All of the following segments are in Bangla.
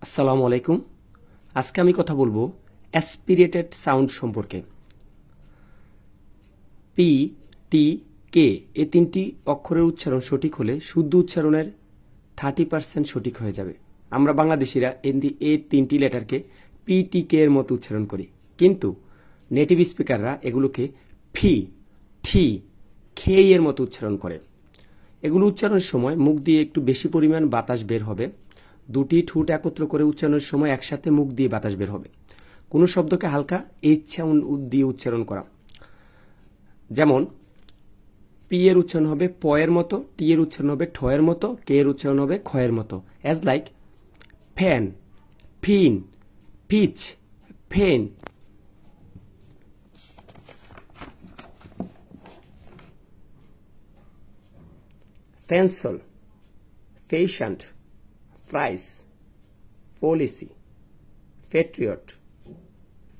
আসসালামু আলাইকুম। আজকে আমি কথা বলবো অ্যাসপিরেটেড সাউন্ড সম্পর্কে। পি, টি, কে এই তিনটি অক্ষরের উচ্চারণ সঠিক হলে শুদ্ধ উচ্চারণের 30% সঠিক হয়ে যাবে। আমরা বাংলাদেশিরা এই তিনটি লেটারকে পি, টি, কে এর মতো উচ্চারণ করি, কিন্তু নেটিভ স্পিকাররা এগুলোকে ফি, ঠি, খে এর মতো উচ্চারণ করে। এগুলো উচ্চারণের সময় মুখ দিয়ে একটু বেশি পরিমাণ বাতাস বের হবে। দুটি ঠোঁট একত্র করে উচ্চারণের সময় একসাথে মুখ দিয়ে বাতাস বের হবে। কোনো শব্দকে হালকা এইচ সাউন্ড দিয়ে উচ্চারণ করা, যেমন পি এর উচ্চারণ হবে প এর মতো, টি এর উচ্চারণ হবে ঠ এর মতো, কে এর উচ্চারণ হবে খ এর মতো। As like fan, fin, pitch, fen. Pencil, patient, fries, policy, patriot,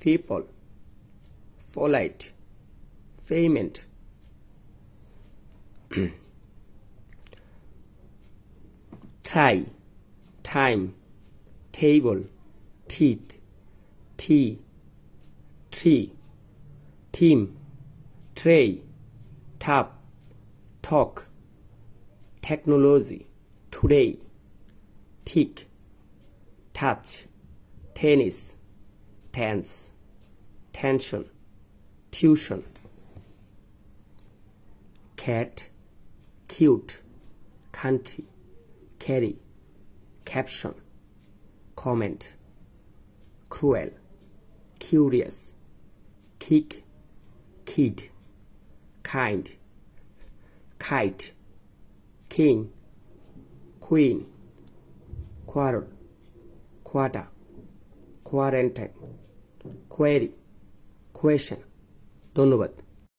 people, polite, payment. Try, time, table, teeth, tea, tree, team, tray, tap, talk, technology, today, thick, touch, tennis, tense, tension, tuition. Cat, cute, country, carry, caption, comment, cruel, curious, kick, kid, kind, kite, king, queen, quarrel, quarter, quarantine, query, question. ধন্যবাদ।